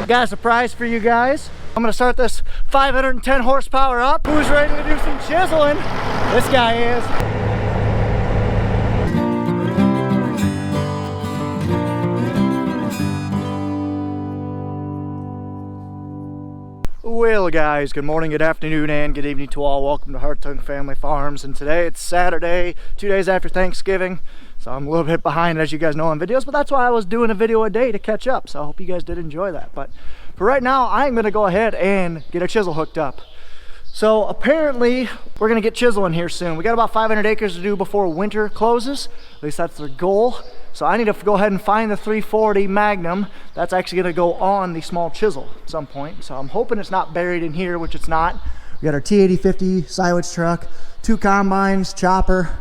got a surprise for you guys. I'm gonna start this 510 horsepower up. Who's ready to do some chiseling? This guy is. Well guys, good morning, good afternoon, and good evening to all. Welcome to Hartung Family Farms, and today it's Saturday, 2 days after Thanksgiving. So I'm a little bit behind, as you guys know, on videos, but that's why I was doing a video a day to catch up. So I hope you guys did enjoy that. But for right now, I'm gonna go ahead and get a chisel hooked up. So apparently we're gonna get chiseling here soon. We got about 500 acres to do before winter closes. At least that's the goal. So I need to go ahead and find the 340 Magnum. That's actually gonna go on the small chisel at some point. So I'm hoping it's not buried in here, which it's not. We got our T8050 silage truck, 2 combines, chopper,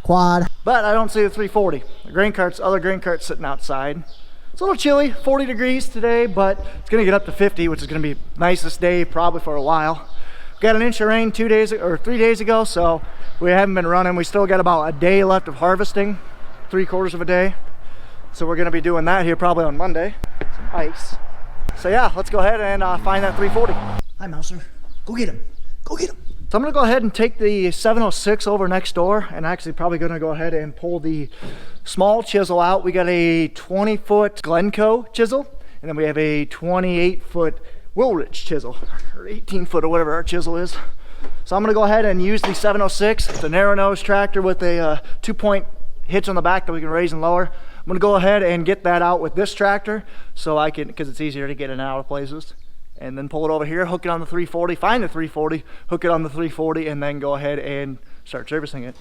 quad. But I don't see the 340. The grain carts, other grain carts sitting outside. It's a little chilly, 40 degrees today, but it's gonna get up to 50, which is gonna be the nicest day probably for a while. We got an inch of rain 3 days ago, so we haven't been running. We still got about a day left of harvesting, 3/4 of a day. So we're gonna be doing that here probably on Monday. Some ice. So yeah, let's go ahead and find that 340. Hi, Mouser. Go get him. Go get him. So I'm gonna go ahead and take the 706 over next door, and actually probably gonna go ahead and pull the small chisel out. We got a 20-foot Glencoe chisel, and then we have a 28-foot Wilrich chisel, or 18-foot or whatever our chisel is. So I'm gonna go ahead and use the 706. It's a narrow nose tractor with a 2-point hitch on the back that we can raise and lower. I'm gonna go ahead and get that out with this tractor so I can, because it's easier to get in and out of places. And then pull it over here, hook it on the 340, find the 340, hook it on the 340, and then go ahead and start servicing it.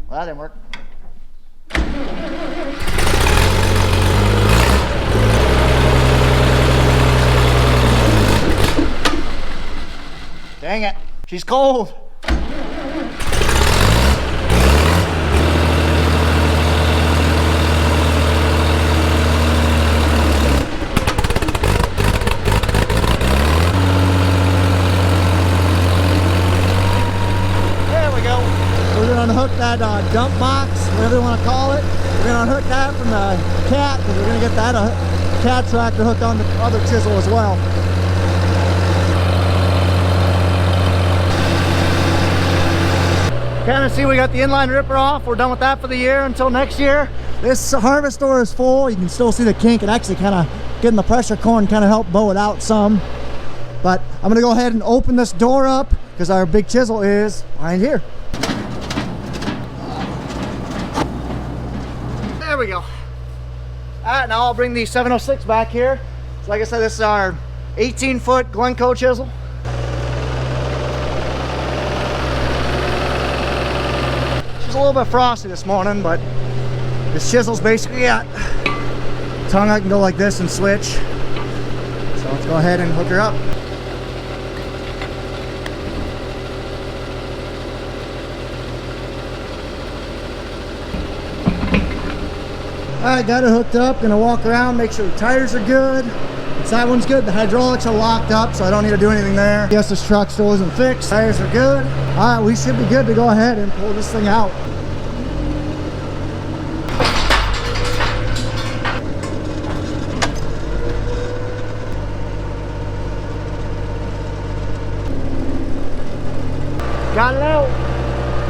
Well, that didn't work. Dang it, she's cold. We're gonna unhook that dump box, whatever you want to call it. We're gonna unhook that from the cat, because we're gonna get that cat tractor hooked on the other chisel as well. Kind of see we got the inline ripper off. We're done with that for the year until next year. This harvest door is full. You can still see the kink. It actually kind of getting the pressure corn kind of help bow it out some. But I'm gonna go ahead and open this door up because our big chisel is behind here. There we go. All right, now I'll bring the 706 back here. So like I said, this is our 18-foot Glencoe chisel. She's a little bit frosty this morning, but this chisel's basically got tongue I can go like this and switch. So let's go ahead and hook her up. Alright, got it hooked up. Gonna walk around, make sure the tires are good. That one's good. The hydraulics are locked up, so I don't need to do anything there. Yes, this truck still isn't fixed. Tires are good. Alright, we should be good to go ahead and pull this thing out. Got it out.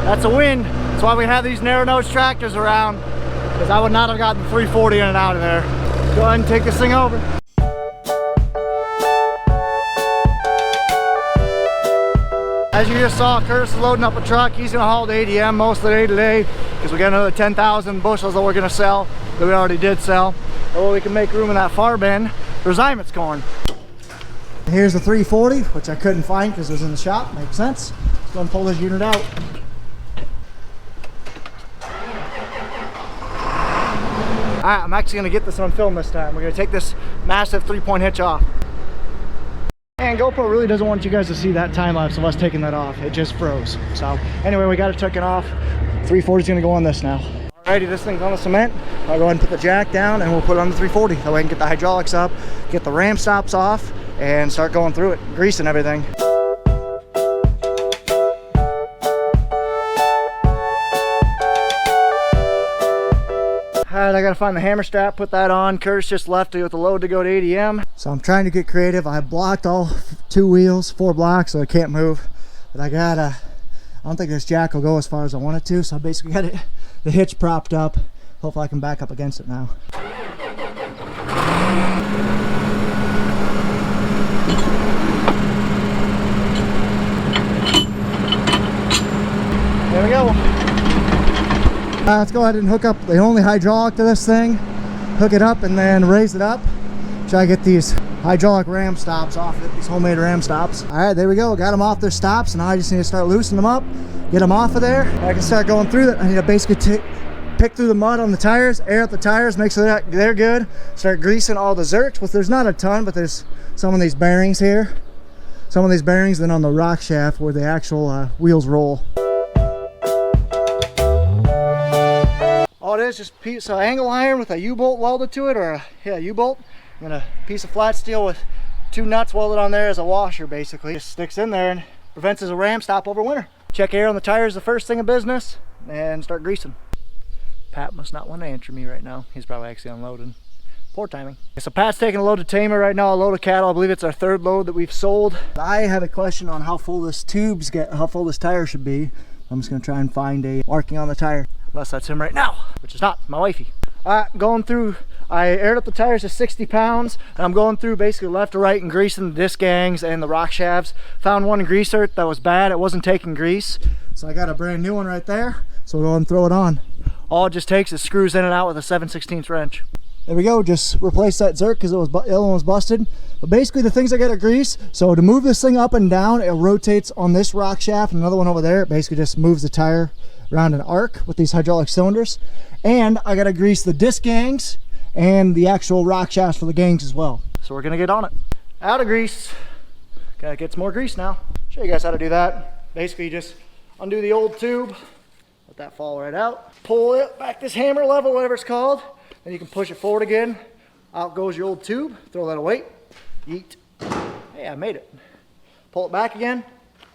That's a win. That's why we have these narrow nose tractors around, because I would not have gotten 340 in and out of there. Go ahead and take this thing over. As you just saw, Curtis is loading up a truck. He's gonna haul the ADM most of the day today because we got another 10,000 bushels that we're gonna sell that we already did sell. Or we can make room in that far bin for Zymit's corn. Here's the 340, which I couldn't find because it was in the shop. Makes sense. Let's go and pull this unit out. Alright, I'm actually gonna get this on film this time. We're gonna take this massive 3-point hitch off. And GoPro really doesn't want you guys to see that time lapse of us taking that off. It just froze. So anyway, we got it taken off. 340 is gonna go on this now. All Alrighty, this thing's on the cement. I'll go ahead and put the jack down and we'll put it on the 340. That way I can get the hydraulics up, get the ram stops off, and start going through it, greasing everything. Alright, I gotta find the hammer strap, put that on. Curtis just left with the load to go to ADM. So I'm trying to get creative. I blocked all 2 wheels, 4 blocks, so I can't move. But I don't think this jack will go as far as I want it to, so I basically got the hitch propped up. Hopefully I can back up against it now. There we go. Let's go ahead and hook up the only hydraulic to this thing. Hook it up and then raise it up. Try to get these hydraulic ram stops off it, these homemade ram stops. All right, there we go. Got them off their stops. Now I just need to start loosening them up, get them off of there. I can start going through that. I need to basically pick through the mud on the tires, air out the tires, make sure that they're good. Start greasing all the zerks, which there's not a ton, but there's some of these bearings here. Some of these bearings, then on the rock shaft where the actual wheels roll. All it is just a piece of angle iron with a U-bolt welded to it, or a U-bolt, and a piece of flat steel with 2 nuts welded on there as a washer. Basically just sticks in there and prevents as a ram stop over winter. Check air on the tires the first thing of business and start greasing. Pat must not want to answer me right now. He's probably actually unloading. Poor timing. So Pat's taking a load of tamer right now, a load of cattle. I believe it's our 3rd load that we've sold. I have a question on how full this how full this tire should be. I'm just gonna try and find a marking on the tire. Unless that's him right now, which is not, my wifey. Going through, I aired up the tires to 60 pounds, and I'm going through basically left to right and greasing the disc gangs and the rock shafts. Found one greaser that was bad, it wasn't taking grease. So I got a brand new one right there, so we'll go and throw it on. All it just takes is screws in and out with a 7/16 wrench. There we go, just replace that zerk because the other one was busted. But basically the things I got to grease, so to move this thing up and down, it rotates on this rock shaft, and another one over there, it basically just moves the tire around an arc with these hydraulic cylinders. And I got to grease the disc gangs and the actual rock shafts for the gangs as well. So we're gonna get on it. Out of grease. Gotta get some more grease now. Show you guys how to do that. Basically you just undo the old tube, let that fall right out. Pull it back, this hammer level, whatever it's called. Then you can push it forward again. Out goes your old tube. Throw that away. Yeet. Hey, I made it. Pull it back again.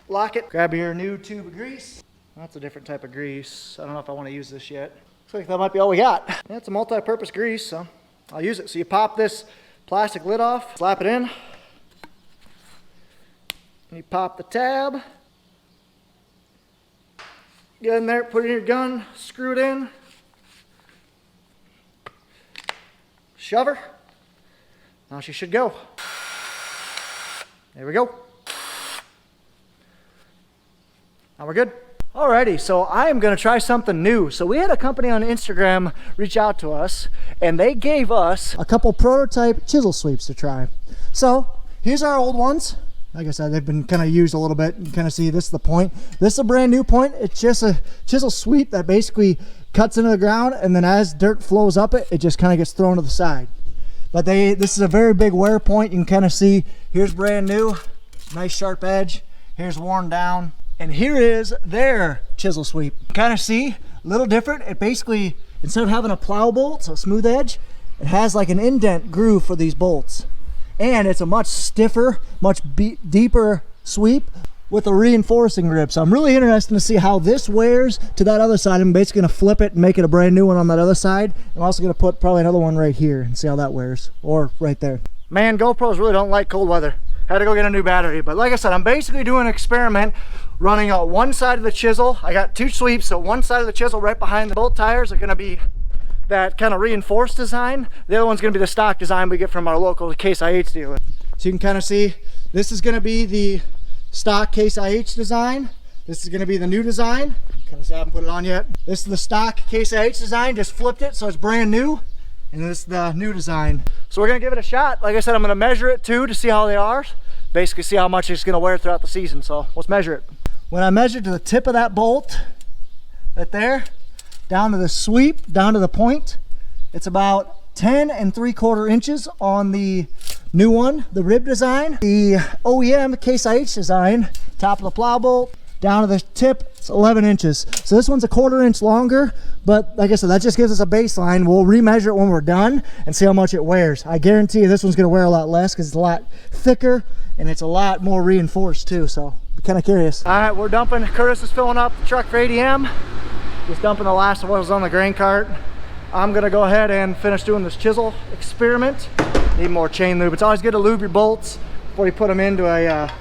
Lock it. Grab your new tube of grease. That's a different type of grease. I don't know if I want to use this yet. Looks like that might be all we got. Yeah, it's a multi-purpose grease, so I'll use it. So you pop this plastic lid off, slap it in. And you pop the tab. Get in there, put it in your gun, screw it in. Shove her. Now she should go. There we go. Now we're good. Alrighty, so I am gonna try something new. So we had a company on Instagram reach out to us, and they gave us a couple prototype chisel sweeps to try. So here's our old ones. Like I said, they've been kind of used a little bit. You can kind of see this is the point. This is a brand new point. It's just a chisel sweep that basically cuts into the ground, and then as dirt flows up it, it just kind of gets thrown to the side. But this is a very big wear point. You can kind of see, here's brand new, nice sharp edge. Here's worn down. And here is their chisel sweep. Kind of see, a little different. It basically, instead of having a plow bolt, so a smooth edge, it has like an indent groove for these bolts. And it's a much stiffer, much deeper sweep with a reinforcing grip. So I'm really interested to see how this wears to that other side. I'm basically gonna flip it and make it a brand new one on that other side. I'm also gonna put probably another one right here and see how that wears, or right there. Man, GoPros really don't like cold weather. Had to go get a new battery, but like I said, I'm basically doing an experiment running out one side of the chisel. I got 2 sweeps, so one side of the chisel right behind the bolt tires are gonna be that kind of reinforced design. The other one's gonna be the stock design we get from our local Case IH dealer. So you can kind of see, this is gonna be the stock Case IH design. This is gonna be the new design. Kind of see I haven't put it on yet. This is the stock Case IH design, just flipped it so it's brand new. And this is the new design. So we're gonna give it a shot. Like I said, I'm gonna measure it too to see how they are. Basically see how much it's gonna wear throughout the season. So let's measure it. When I measured to the tip of that bolt, right there, down to the sweep, down to the point, it's about 10 3/4 inches on the new one, the rib design. The OEM Case IH design, top of the plow bolt, down to the tip, it's 11 inches. So this one's a 1/4 inch longer, but like I said, that just gives us a baseline. We'll remeasure it when we're done and see how much it wears. I guarantee you this one's gonna wear a lot less because it's a lot thicker and it's a lot more reinforced too, so I'm kind of curious. All right, we're dumping. Curtis is filling up the truck for ADM. Just dumping the last of what was on the grain cart. I'm gonna go ahead and finish doing this chisel experiment. Need more chain lube. It's always good to lube your bolts before you put them into a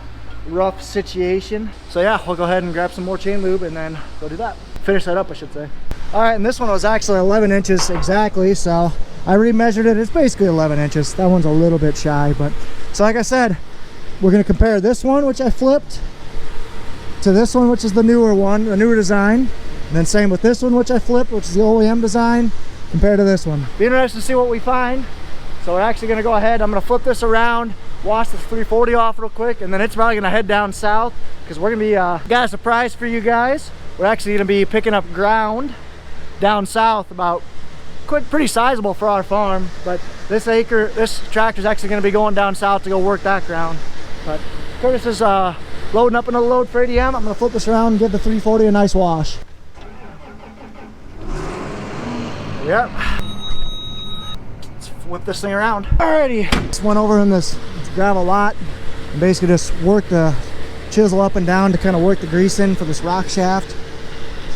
rough situation. So yeah, we'll go ahead and grab some more chain lube and then go do that. Finish that up, I should say. All right, and this one was actually 11 inches exactly, so I remeasured it. It's basically 11 inches. That one's a little bit shy, but so like I said, we're gonna compare this one, which I flipped, to this one, which is the newer one, the newer design, and then same with this one, which I flipped, which is the OEM design, compared to this one. Be interested to see what we find. So we're actually gonna go ahead, I'm gonna flip this around, wash the 340 off real quick, and then it's probably gonna head down south because we're gonna be, got a surprise for you guys. We're actually gonna be picking up ground down south, about pretty sizable for our farm, but this tractor's actually gonna be going down south to go work that ground. But Curtis is loading up another load for ADM. I'm gonna flip this around and give the 340 a nice wash. Yep. Let's whip this thing around. Alrighty. Just went over in this gravel lot and basically just worked the chisel up and down to kind of work the grease in for this rock shaft.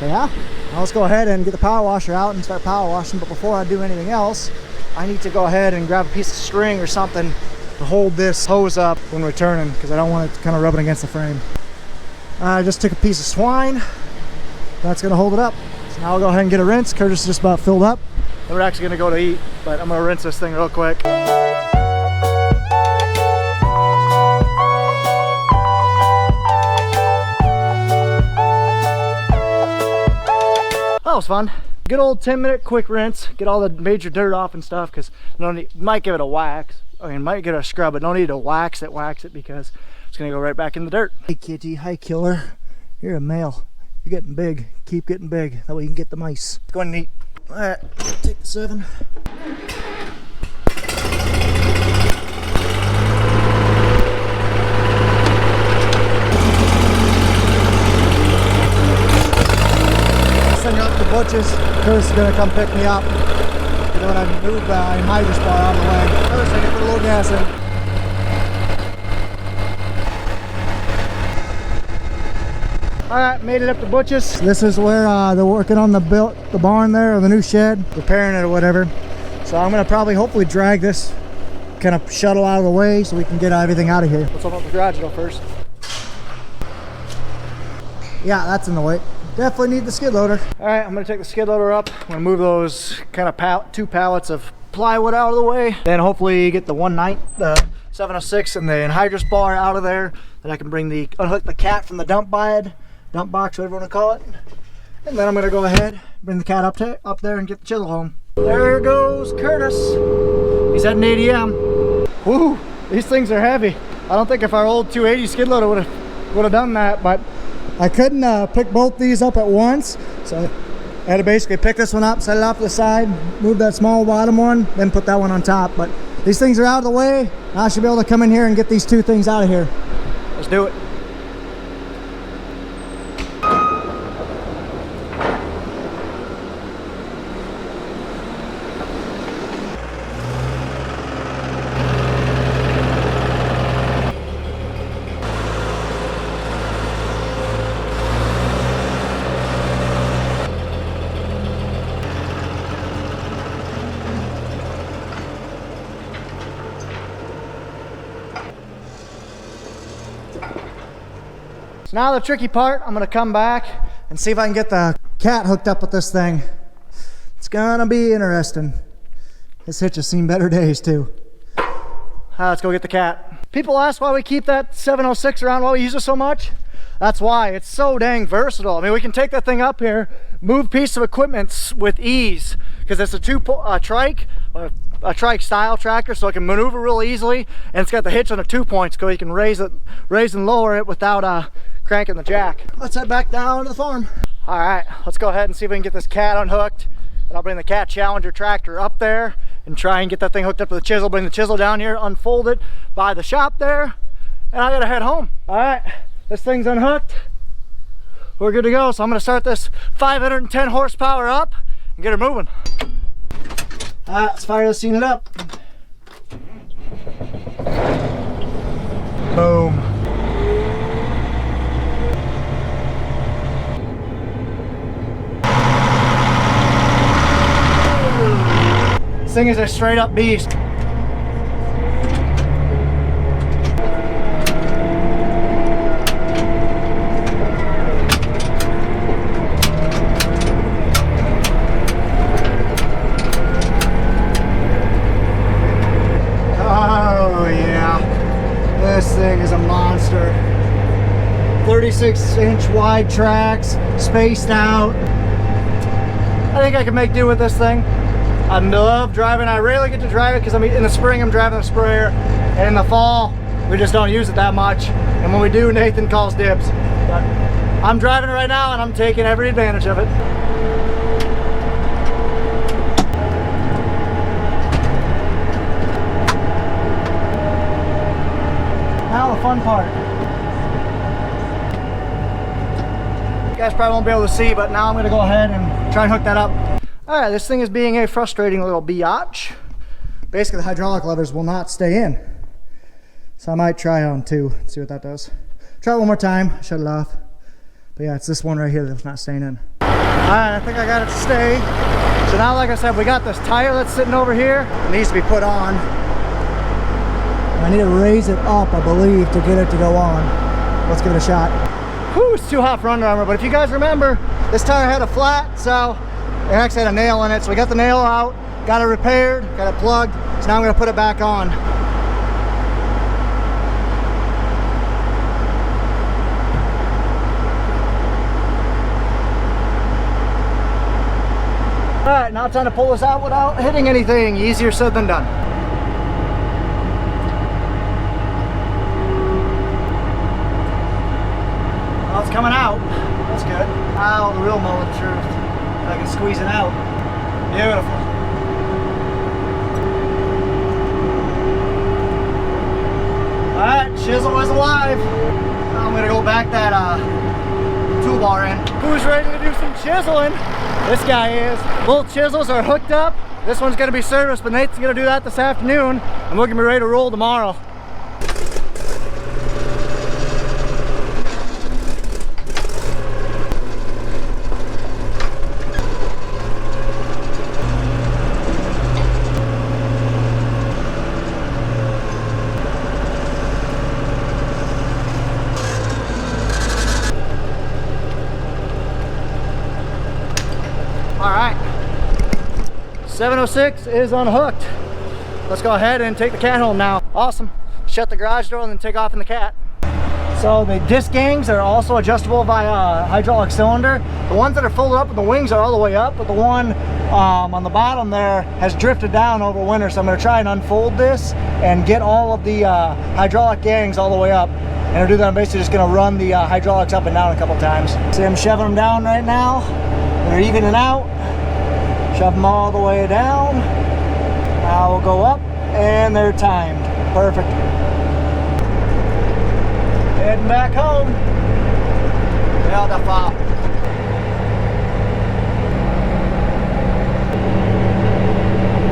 So yeah, now let's go ahead and get the power washer out and start power washing. But before I do anything else, I need to go ahead and grab a piece of string or something to hold this hose up when we're turning, because I don't want it to kind of rub it against the frame. I just took a piece of swine. That's gonna hold it up. So now I'll go ahead and get a rinse. Curtis is just about filled up. And we're actually gonna go to eat, but I'm gonna rinse this thing real quick. That was fun. Good old 10-minute quick rinse. Get all the major dirt off and stuff, because you might give it a wax. I mean, might get a scrub, but don't need to wax it because it's gonna go right back in the dirt. Hey kitty, hi killer. You're a male. You're getting big. Keep getting big. That way you can get the mice. Go ahead and eat. All right, take the 7. Send you up to Butch's. Curtis is gonna come pick me up. And when I move the hydro bar out of the way. First, I can put a little gas in. All right, made it up to Butch's. This is where they're working on the barn there, or the new shed, repairing it or whatever. So I'm gonna probably hopefully drag this kind of shuttle out of the way so we can get everything out of here. Let's open up the garage door first. Yeah, that's in the way. Definitely need the skid loader. All right, I'm gonna take the skid loader up. I'm gonna move those kind of 2 pallets of plywood out of the way. Then hopefully get the 706 and the anhydrous bar out of there. Then I can unhook the cat from the dump box, whatever you want to call it. And then I'm gonna go ahead, bring the cat up there and get the chisel home. There goes Curtis. He's heading ADM. Woo, these things are heavy. I don't think if our old 280 skid loader would have done that, but I couldn't pick both these up at once, so I had to basically pick this one up, set it off to the side, move that small bottom one, then put that one on top. But these things are out of the way. I should be able to come in here and get these 2 things out of here. Let's do it. So now the tricky part, I'm gonna come back and see if I can get the cat hooked up with this thing. It's gonna be interesting. This hitch has seen better days too. Let's go get the cat. People ask why we keep that 706 around, why we use it so much. That's why, it's so dang versatile. I mean, we can take that thing up here, move pieces of equipment with ease, because it's a trike style tractor, so it can maneuver real easily, and it's got the hitch on the 2 points, so you can raise and lower it without cranking the jack. Let's head back down to the farm. All right, let's go ahead and see if we can get this cat unhooked, and I'll bring the Cat Challenger tractor up there and try and get that thing hooked up to the chisel, bring the chisel down here, unfold it by the shop there, and I gotta head home. All right, this thing's unhooked. we're good to go. So I'm gonna start this 510 horsepower up and get her moving. All right, let's fire this unit up. Boom. This thing is a straight up beast. Oh yeah, this thing is a monster. 36-inch wide tracks, spaced out. I think I can make do with this thing. I love driving. I rarely get to drive it because in the spring I'm driving a sprayer, and in the fall we just don't use it that much. And when we do, Nathan calls dibs. But I'm driving it right now and I'm taking every advantage of it. Now the fun part. You guys probably won't be able to see, but now I'm going to go ahead and try and hook that up. Alright, this thing is being a frustrating little biatch. Basically, the hydraulic levers will not stay in. So I might try on two, see what that does. Try it one more time, shut it off. But yeah, it's this one right here that's not staying in. Alright, I think I got it to stay. So now, like I said, we got this tire that's sitting over here. It needs to be put on. I need to raise it up, I believe, to get it to go on. Let's give it a shot. Whew, it's too hot for Under Armour, but if you guys remember, this tire had a flat, so it actually had a nail in it, so we got the nail out, got it repaired, got it plugged, so now I'm going to put it back on. Alright, now it's time to pull this out without hitting anything. Easier said than done. Well, it's coming out. That's good. Ow, the real moment of truth. I can squeeze it out. Beautiful. Alright, chisel is alive. Now I'm gonna go back that toolbar in. Who's ready to do some chiseling? This guy is. Both chisels are hooked up. This one's gonna be serviced, but Nate's gonna do that this afternoon, and we're gonna be ready to roll tomorrow. Alright, 706 is unhooked. Let's go ahead and take the cat home now. Awesome. Shut the garage door and then take off in the cat. So the disc gangs are also adjustable via hydraulic cylinder. The ones that are folded up with the wings are all the way up, but the one on the bottom there has drifted down over winter. So I'm going to try and unfold this and get all of the hydraulic gangs all the way up. And to do that, I'm basically just going to run the hydraulics up and down a couple times. See, I'm shoving them down right now. They're evening out. Shove them all the way down. Now we'll go up and they're timed. Perfect. Heading back home. Beautiful.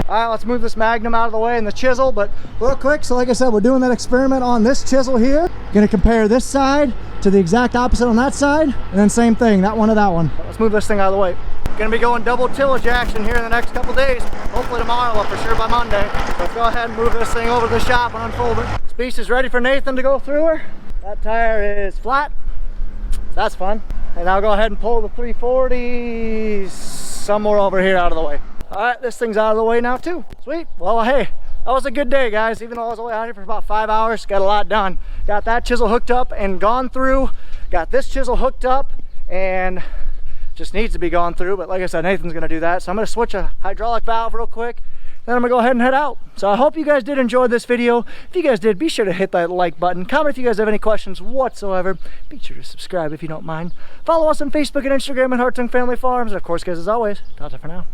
Alright, let's move this Magnum out of the way and the chisel, but real quick, so like I said, we're doing that experiment on this chisel here. Gonna compare this side to the exact opposite on that side, and then same thing, that one to that one. Let's move this thing out of the way. Gonna be going double tillage action here in the next couple days. Hopefully tomorrow, but for sure by Monday. Let's go ahead and move this thing over to the shop and unfold it. This beast is ready for Nathan to go through her. That tire is flat. That's fun. And I'll go ahead and pull the 340 somewhere over here out of the way. All right, this thing's out of the way now too. Sweet. Well, hey, that was a good day, guys. Even though I was only out here for about 5 hours, got a lot done. Got that chisel hooked up and gone through. Got this chisel hooked up and just needs to be gone through. But like I said, Nathan's gonna do that. So I'm gonna switch a hydraulic valve real quick. Then I'm gonna go ahead and head out. So I hope you guys did enjoy this video. If you guys did, be sure to hit that like button. Comment if you guys have any questions whatsoever. Be sure to subscribe if you don't mind. Follow us on Facebook and Instagram at Hartung Family Farms. And of course, guys, as always, ta-ta for now.